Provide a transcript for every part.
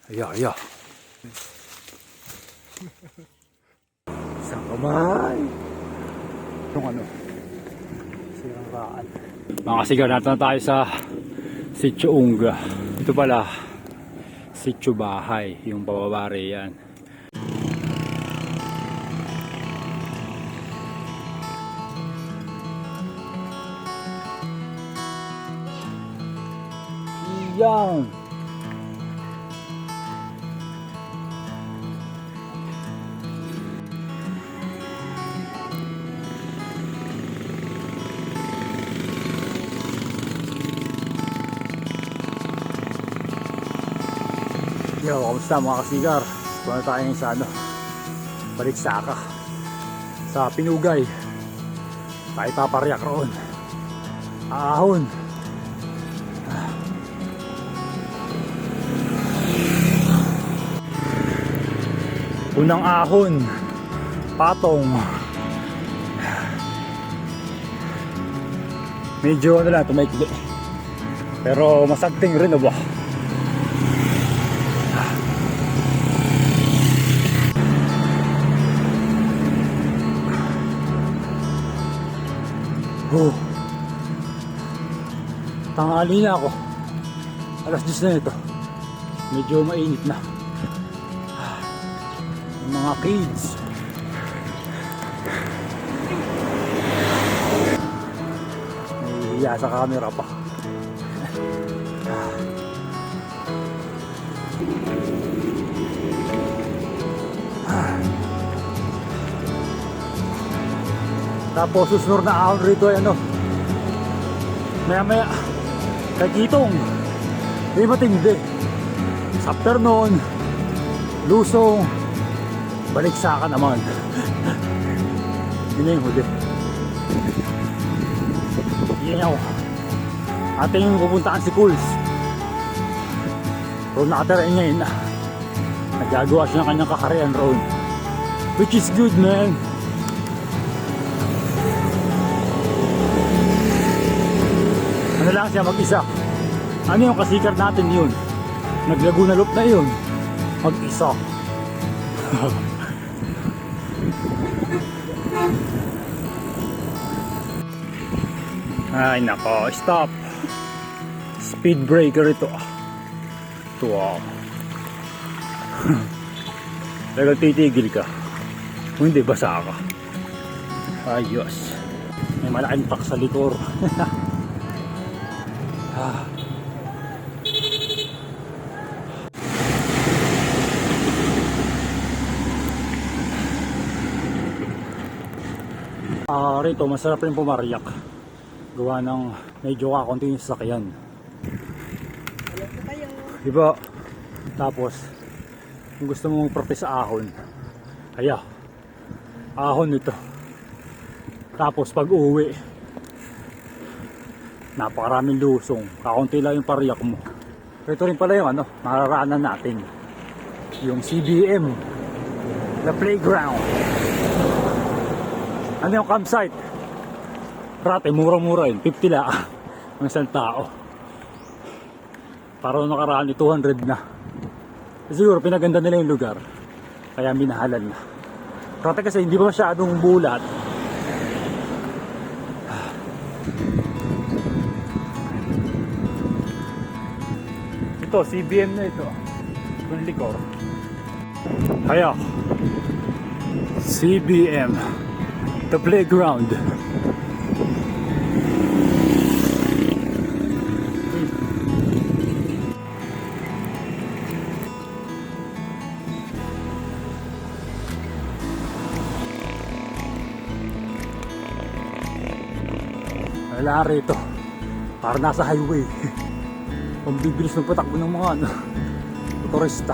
Aya. Isang kamay. Itong ano, sirang. Mga kasigar, natin na tayo sa Sitio Unga. Ito pala, Sitio Bahay, yung pababari yan. Yan. Yo, kamusta mga kasigar? Punta tayo ngayon sa ano, Baliksaka, sa Pinugay. Tayo papariyak roon. Ahon. Unang ahon, patong. Medyo ano lang, tumaikli. Pero masagting rin ba? Tanghali na ako. Alas 10 na ito. Medyo mainit na. Yung mga kids. Nahihiya sa camera pa. Tapos susunod na ahon rito ay ano, maya kay Kitong, hindi matindi. Sa afternoon, Lusong, Baliksaka naman. Yun na yung huli. Yan ako. Ating pupuntaan si Cools. Roon nakatirain ngayon. Nagagawa siya ng kanyang kakarian roon, which is good, man. Ano lang siya mag-isa. Ano yung kasikat natin yun? Naglaguna loop na yun. Mag-isa. Ay nako, stop. Speed breaker ito. Wow. Talagang titigil ka. Kung hindi, basa ka. Ayos. May malaking truck sa likor. Rito masarap rin pumariyak. Gawa ng medyo kakunti yung sasakyan. Diba? Tapos kung gusto mong practice sa ahon, aya, ahon ito. Tapos pag uwi, napakaraming lusong, kakunti lang yung pariyak mo. Ito rin pala yung ano, mararaanan natin, yung CBM, the playground. Ano yung campsite? Rate, mura-mura yun, 50 lang ang isang tao. Para nakaraan 200 na. Siguro pinaganda nila yung lugar, kaya minahalan na. Rate kasi hindi ba masyadong bulat. Ito, CBM na ito. Yung likor. Kaya, CBM, the playground. Wala rito. Para nasa highway. Ang bibilis ng patakbo ng mga ano, motorista.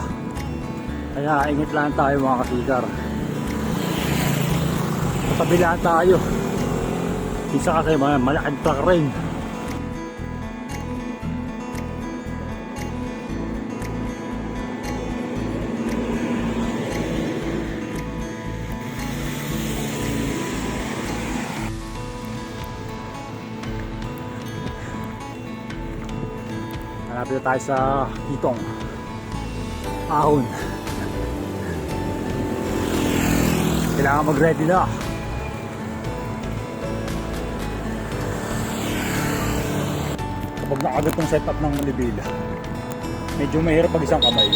Kaya ingat lang tayo mga kasigar. Patabilaan tayo. Isa kasi malaking truck rin. Malapit na tayo sa Kitong. ahon. Kailangan mag-ready na. Kapag nakagat yung setup ng manibela, medyo mahirap pag isang kamay.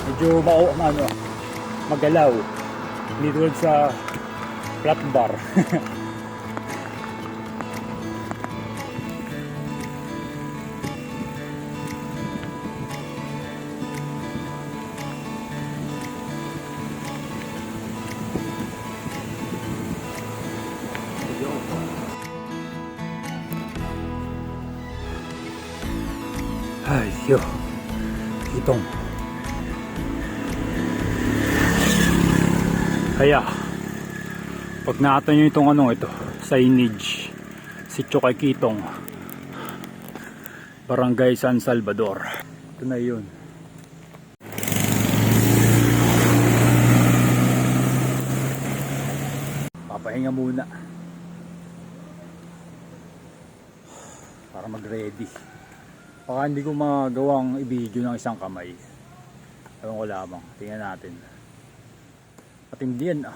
Medyo magalaw. Hindi tulad sa flat bar. Ay, yo. Itong. Kaya, pag nakita nyo itong ito, signage, Sitio kay Kitong, Barangay San Salvador. Ito na yun. Papahinga muna. Para mag-ready. Baka hindi ko magawang i-video ng isang kamay. Ewan ko lamang. Tingnan natin. Matindi yan.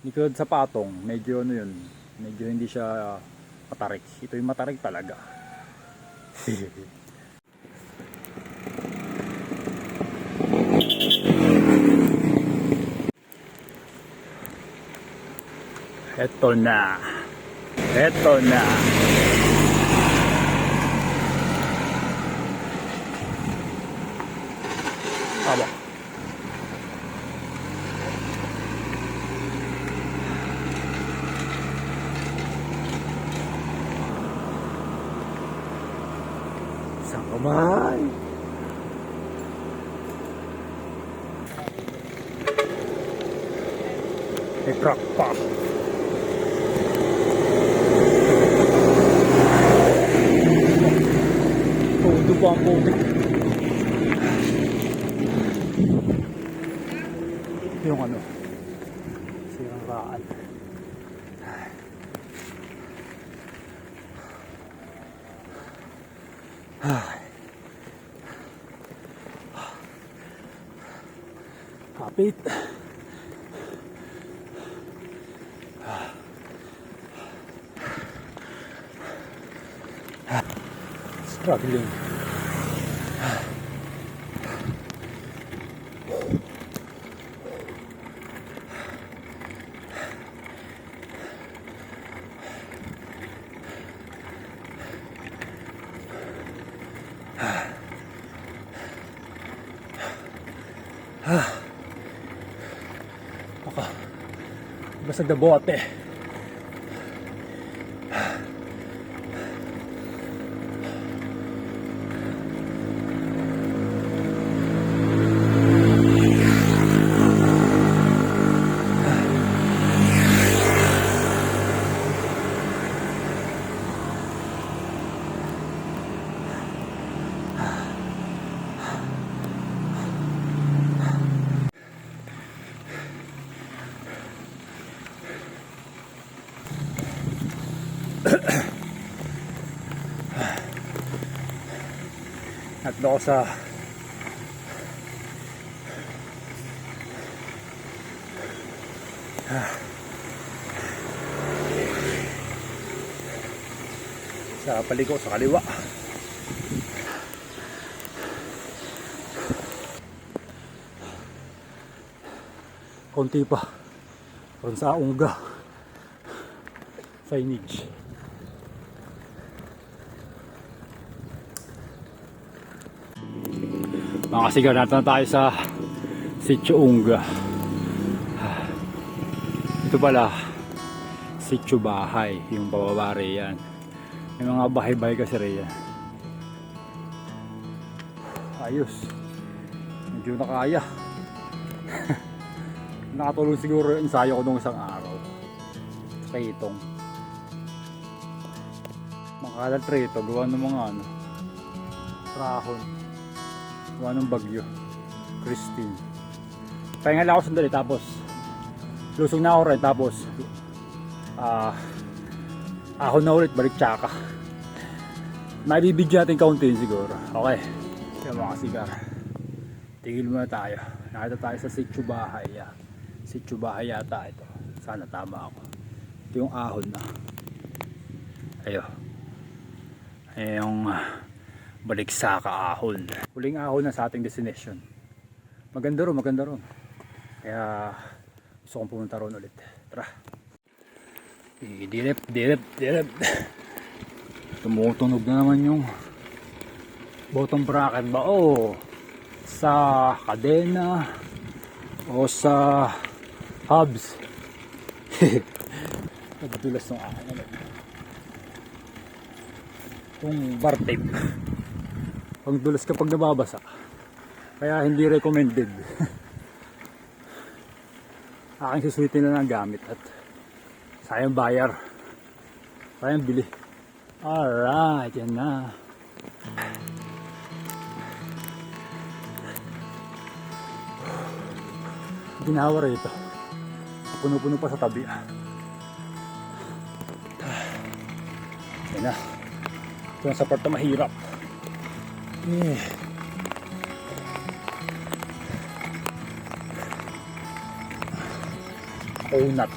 Hindi ko sa patong. Medyo yun. Medyo hindi siya matarik. Ito yung matarik talaga. Eto na. Eto na. Aba. Isang kamay. May crack pa. Todo pa ang putik. Yung sirang. Kapit. Struggling. Basag na bote. At ako sa paliko sa kaliwa. Konti pa ron sa Ungga signage. Makasigaw natin na tayo sa Sitio Ungga. Ito pala Sitio Bahay, yung pababa yan. May mga bahay-bahay kasi riyan. Ayos. Medyo nakaya. Nakatulong siguro yung ensayo ko nung isang araw. Tritong. Makalat trito, gawa ng mga rahon. Gawa ng bagyo. Christine. Pahinga lang ako sandali tapos lusong na ako rin tapos ahon na ulit, balik tsaka. Maibibigyan natin kaunti siguro. Okay. Kaya mga kasigar. Tigil muna tayo. Nakita tayo sa Sitio Bahay. Sitio Bahay yata ito. Sana tama ako. Ito yung ahon na. Ayo. Ay yung Baliksaka ahon. Huling ahon na sa ating destination. Maganda ron, maganda ron. Kaya gusto kong pumunta ron ulit. Tara. Direp. Tumutunog na naman yung bottom bracket ba o sa kadena o sa hubs. Nagdulas ng akin itong bar tape pang dulas kapag nababasa, kaya hindi recommended. Aking susuitin na lang gamit at sayang bayar, sayang bili. Alright, yan na. Ginawa rito. Puno-puno pa sa tabi. Yan na. Ito yung sa part na mahirap. Unat.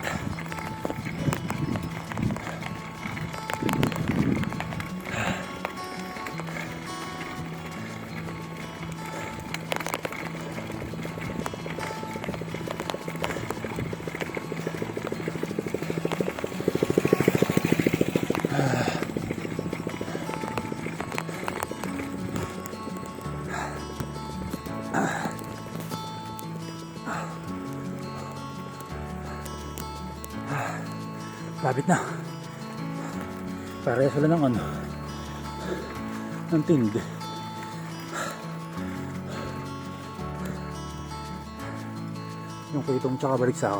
Labit na. Parehas sila ng ano, ng tindi. Yung Pitong tsaka Baliksaka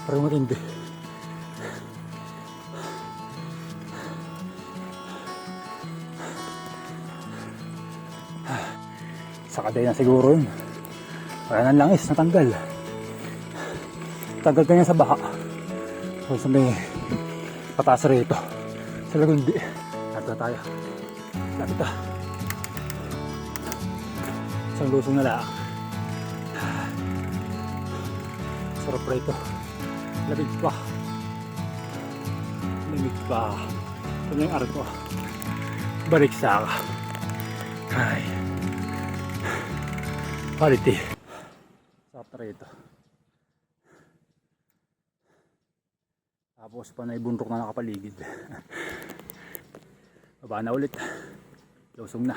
parang matindi. Sa kadena siguro yun. Wala nang langis, natanggal. Tanggal kanya sa baka. So sa may pataas rito sa Lagundi. Lahat na tayo. Lapit na. Isang lusong na lang. Sarap rito. Lamig pa. Lamig pa. Ito na yung arko. Baliksaka. Ay. Quality. Sarap na rito. Tapos panay bundok na nakapaligid. Baba na ulit. Lusong na.